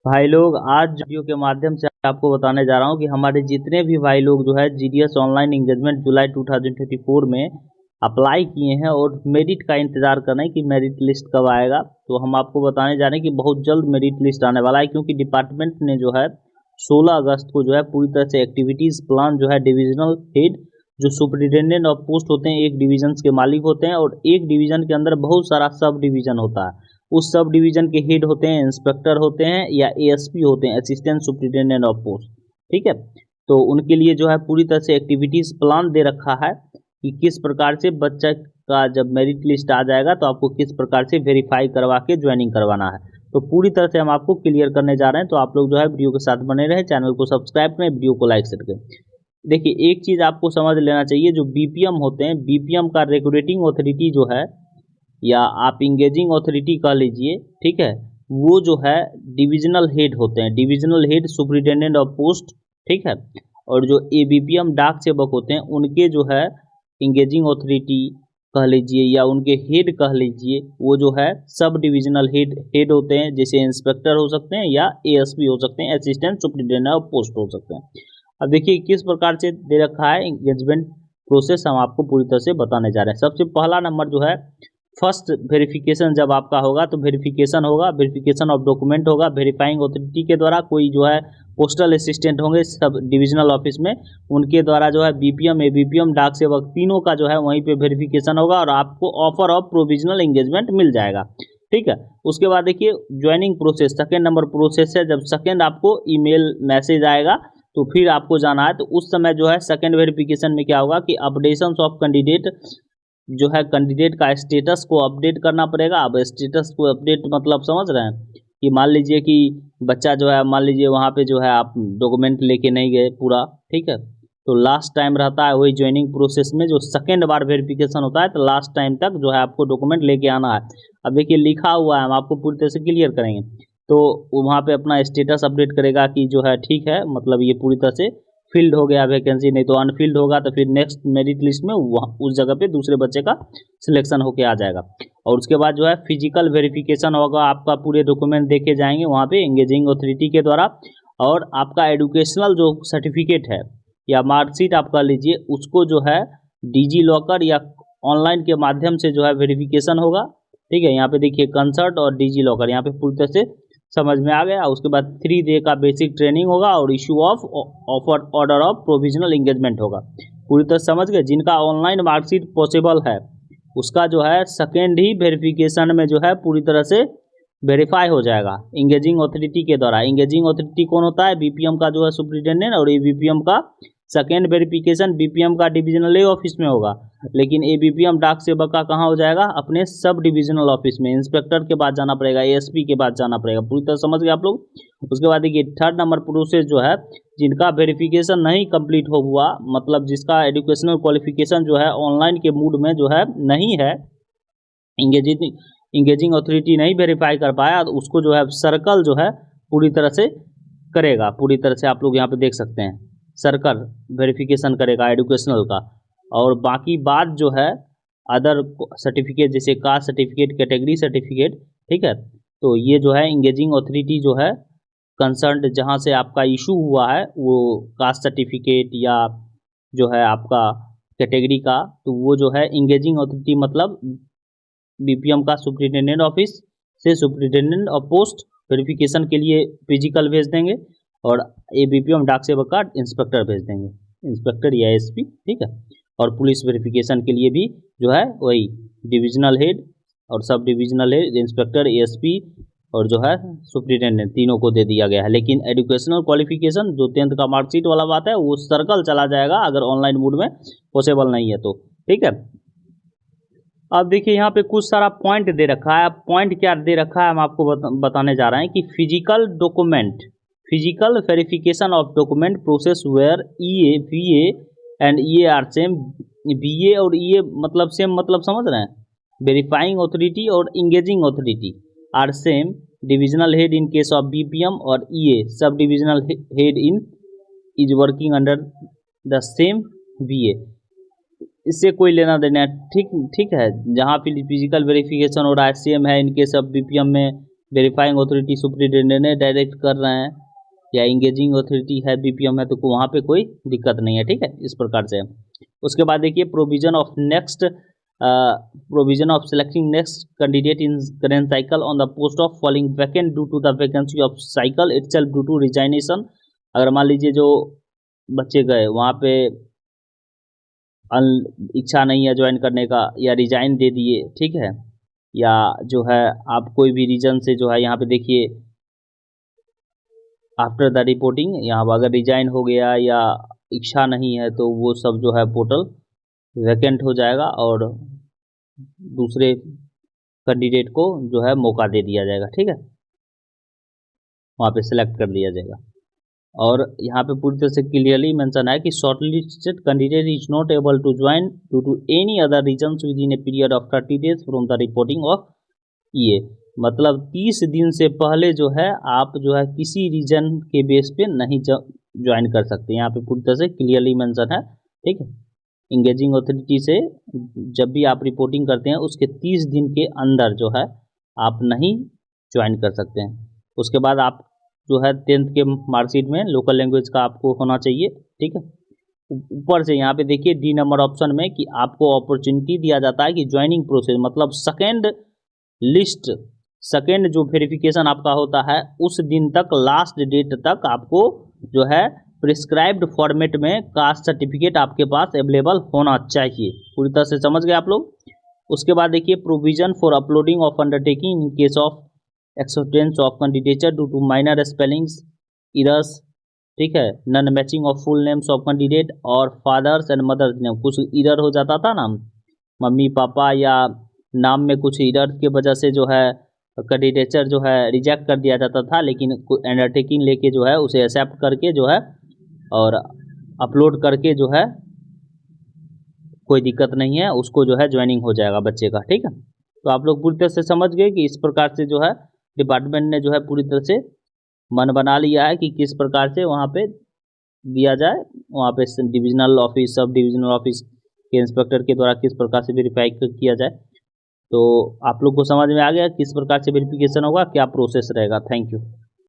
भाई लोग, आज वीडियो के माध्यम से आपको बताने जा रहा हूँ कि हमारे जितने भी भाई लोग जो है जीडीएस ऑनलाइन एंगेजमेंट जुलाई 2024 में अप्लाई किए हैं और मेरिट का इंतजार कर रहे हैं कि मेरिट लिस्ट कब आएगा। तो हम आपको बताने जा रहे हैं कि बहुत जल्द मेरिट लिस्ट आने वाला है, क्योंकि डिपार्टमेंट ने जो है 16 अगस्त को जो है पूरी तरह से एक्टिविटीज़ प्लान जो है डिविजनल हेड जो सुपरिटेंडेंट ऑफ पोस्ट होते हैं, एक डिवीजन के मालिक होते हैं और एक डिवीजन के अंदर बहुत सारा सब डिवीजन होता है। उस सब डिवीजन के हेड होते हैं, इंस्पेक्टर होते हैं या एएसपी होते हैं, असिस्टेंट सुपरिटेंडेंट ऑफ पोस्ट। ठीक है, तो उनके लिए जो है पूरी तरह से एक्टिविटीज़ प्लान दे रखा है कि किस प्रकार से बच्चा का जब मेरिट लिस्ट आ जाएगा तो आपको किस प्रकार से वेरीफाई करवा के ज्वाइनिंग करवाना है। तो पूरी तरह से हम आपको क्लियर करने जा रहे हैं, तो आप लोग जो है वीडियो के साथ बने रहें, चैनल को सब्सक्राइब करें, वीडियो को लाइक शेयर करें। देखिए, एक चीज़ आपको समझ लेना चाहिए, जो बीपीएम होते हैं, बीपीएम का रेगुलेटिंग अथॉरिटी जो है या आप इंगेजिंग अथॉरिटी कह लीजिए, ठीक है, वो जो है डिविजनल हेड होते हैं, divisional head superintendent of post. ठीक है, और जो एबीपीएम डाक सेवक होते हैं उनके जो है इंगेजिंग अथॉरिटी कह लीजिए या उनके हेड कह लीजिए, वो जो है सब डिविजनल हेड होते हैं, जैसे इंस्पेक्टर हो सकते हैं या एएसपी हो सकते हैं, असिस्टेंट सुपरिटेंडेंट ऑफ पोस्ट हो सकते हैं। अब देखिए किस प्रकार से दे रखा है इंगेजमेंट प्रोसेस, हम आपको पूरी तरह से बताने जा रहे हैं। सबसे पहला नंबर जो है फर्स्ट वेरिफिकेशन जब आपका होगा तो वेरिफिकेशन होगा, वेरिफिकेशन ऑफ डॉक्यूमेंट होगा, वेरीफाइंग अथॉरिटी के द्वारा कोई जो है पोस्टल असिस्टेंट होंगे सब डिविजनल ऑफिस में, उनके द्वारा जो है बीपीएम एबीपीएम डाक सेवक तीनों का जो है वहीं पे वेरिफिकेशन होगा और आपको ऑफर ऑफ प्रोविजनल एंगेजमेंट मिल जाएगा। ठीक है, उसके बाद देखिए joining process second number process है, जब सेकेंड आपको ईमेल मैसेज आएगा तो फिर आपको जाना है, तो उस समय जो है सेकेंड वेरिफिकेशन में क्या होगा कि अपडेशन ऑफ कैंडिडेट जो है कैंडिडेट का स्टेटस को अपडेट करना पड़ेगा। अब स्टेटस को अपडेट मतलब समझ रहे हैं कि मान लीजिए कि बच्चा जो है, मान लीजिए वहाँ पे जो है आप डॉक्यूमेंट लेके नहीं गए पूरा, ठीक है, तो लास्ट टाइम रहता है वही ज्वाइनिंग प्रोसेस में जो सेकेंड बार वेरिफिकेशन होता है, तो लास्ट टाइम तक जो है आपको डॉक्यूमेंट लेके आना है। अब देखिए लिखा हुआ है, हम आपको पूरी तरह से क्लियर करेंगे, तो वहाँ पे अपना स्टेटस अपडेट करेगा कि जो है ठीक है, मतलब ये पूरी तरह से फील्ड हो गया वैकेंसी, नहीं तो अनफील्ड होगा तो फिर नेक्स्ट मेरिट लिस्ट में वहाँ उस जगह पे दूसरे बच्चे का सिलेक्शन होके आ जाएगा। और उसके बाद जो है फिजिकल वेरिफिकेशन होगा, आपका पूरे डॉक्यूमेंट देखे जाएंगे वहाँ पे एंगेजिंग अथॉरिटी के द्वारा, और आपका एजुकेशनल जो सर्टिफिकेट है या मार्कशीट आप कह लीजिए, उसको जो है डिजी लॉकर या ऑनलाइन के माध्यम से जो है वेरिफिकेशन होगा। ठीक है, यहाँ पे देखिए कंसर्ट और डिजी लॉकर यहाँ पे पूरी तरह से समझ में आ गया। उसके बाद 3 डे का बेसिक ट्रेनिंग होगा और issue of offer order of provisional engagement होगा। पूरी तरह समझ गए। जिनका ऑनलाइन मार्कशीट पॉसिबल है उसका जो है सेकेंड ही वेरिफिकेशन में जो है पूरी तरह से वेरीफाई हो जाएगा इंगेजिंग अथॉरिटी के द्वारा। इंगेजिंग अथॉरिटी कौन होता है? बीपीएम का जो है सुपरिटेंडेंट, और एबीपीएम का सेकेंड वेरिफिकेशन बीपीएम का डिविजनल ए ऑफिस में होगा, लेकिन एबीपीएम डाक सेवक का कहाँ हो जाएगा? अपने सब डिविजनल ऑफिस में। इंस्पेक्टर के बाद जाना पड़ेगा, एएसपी के बाद जाना पड़ेगा। पूरी तरह समझ गए आप लोग। उसके बाद देखिए थर्ड नंबर प्रोसेस जो है, जिनका वेरिफिकेशन नहीं कंप्लीट हो हुआ, मतलब जिसका एजुकेशनल क्वालिफिकेशन जो है ऑनलाइन के मूड में जो है नहीं है, इंगेजिंग अथॉरिटी नहीं वेरीफाई कर पाया, तो उसको जो है सर्कल जो है पूरी तरह से करेगा। पूरी तरह से आप लोग यहाँ पे देख सकते हैं, सर्कल वेरिफिकेशन करेगा एजुकेशनल का। और बाकी बात जो है अदर सर्टिफिकेट जैसे कास्ट सर्टिफिकेट, कैटेगरी सर्टिफिकेट, ठीक है, तो ये जो है इंगेजिंग अथॉरिटी जो है कंसर्न जहाँ से आपका इशू हुआ है वो कास्ट सर्टिफिकेट या जो है आपका कैटेगरी का, तो वो जो है इंगेजिंग अथॉरिटी मतलब बीपीएम का सुपरिटेंडेंट ऑफिस से सुपरिटेंडेंट ऑफ पोस्ट वेरिफिकेशन के लिए फिजिकल भेज देंगे, और एबीपीएम डाक सेवक का इंस्पेक्टर भेज देंगे, इंस्पेक्टर या एसपी। ठीक है, और पुलिस वेरिफिकेशन के लिए भी जो है वही डिविजनल हेड और सब डिविजनल हेड, इंस्पेक्टर, एएसपी और जो है सुपरिटेंडेंट, तीनों को दे दिया गया है। लेकिन एजुकेशनल क्वालिफिकेशन जो 10th का मार्कशीट वाला बात है वो सर्कल चला जाएगा अगर ऑनलाइन मोड में पॉसिबल नहीं है तो। ठीक है, अब देखिए यहाँ पे कुछ सारा पॉइंट दे रखा है। अब पॉइंट क्या दे रखा है हम आपको बताने जा रहे हैं कि physical document, physical verification of document process where EA, VA and EA are same. VA और ईए मतलब सेम, मतलब समझ रहे हैं। वेरीफाइंग अथॉरिटी और engaging authority are same. Divisional head in case of BPM और EA sub divisional head in is working under the same VA. इससे कोई लेना देना है। ठीक ठीक है, जहाँ फिजिकल वेरिफिकेशन हो रहा है सेम है इनके सब बीपीएम में, वेरीफाइंग अथॉरिटी सुप्रिटेंडेंट डायरेक्ट कर रहे हैं या इंगेजिंग अथॉरिटी है बीपीएम है तो वहाँ पे कोई दिक्कत नहीं है, ठीक है, इस प्रकार से। उसके बाद देखिए provision of selecting next candidate in current cycle on the post of falling vacant due to the vacancy of cycle itself due to resignation. अगर मान लीजिए जो बच्चे गए वहाँ पे इच्छा नहीं है ज्वाइन करने का या रिजाइन दे दिए, ठीक है, या जो है आप कोई भी रीजन से जो है यहाँ पे देखिए आफ्टर द रिपोर्टिंग यहाँ पर अगर रिजाइन हो गया या इच्छा नहीं है तो वो सब जो है पोर्टल वैकेंट हो जाएगा और दूसरे कैंडिडेट को जो है मौका दे दिया जाएगा, ठीक है, वहाँ पे सिलेक्ट कर लिया जाएगा। और यहाँ पे पूरी तरह से क्लियरली मेंशन है कि shortlisted candidate is not able to join due to any other reason within a period of 30 days from the reporting of ये, मतलब 30 दिन से पहले जो है आप जो है किसी रीजन के बेस पे नहीं ज्वाइन कर सकते। यहाँ पे पूरी तरह से क्लियरली मेंशन है, ठीक है। इंगेजिंग अथॉरिटी से जब भी आप रिपोर्टिंग करते हैं उसके 30 दिन के अंदर जो है आप नहीं ज्वाइन कर सकते हैं। उसके बाद आप जो है 10th के मार्कशीट में लोकल लैंग्वेज का आपको होना चाहिए, ठीक है। ऊपर से यहाँ पे देखिए डी नंबर ऑप्शन में कि आपको अपॉर्चुनिटी दिया जाता है कि ज्वाइनिंग प्रोसेस मतलब सेकेंड जो वेरिफिकेशन आपका होता है उस दिन तक लास्ट डेट तक आपको जो है प्रिस्क्राइब्ड फॉर्मेट में कास्ट सर्टिफिकेट आपके पास अवेलेबल होना चाहिए। पूरी तरह से समझ गए आप लोग। उसके बाद देखिए provision for uploading of undertaking in case of acceptance of candidature due to minor spellings errors, ठीक है, non matching of full names of candidate और फादर्स एंड मदर्स नेम, कुछ इरर हो जाता था ना, मम्मी पापा या नाम में कुछ इरर की वजह से जो है कैंडिडेचर जो है रिजेक्ट कर दिया जाता था, लेकिन अंडरटेकिंग लेके जो है उसे एक्सेप्ट करके जो है और अपलोड करके जो है कोई दिक्कत नहीं है, उसको जो है ज्वाइनिंग हो जाएगा बच्चे का, ठीक है। तो आप लोग पूरी तरह से समझ गए कि इस प्रकार से जो है डिपार्टमेंट ने जो है पूरी तरह से मन बना लिया है कि किस प्रकार से वहाँ पे दिया जाए, वहाँ पे divisional office sub divisional office के इंस्पेक्टर के द्वारा किस प्रकार से वेरीफाई किया जाए। तो आप लोग को समझ में आ गया किस प्रकार से वेरिफिकेशन होगा, क्या प्रोसेस रहेगा। Thank you.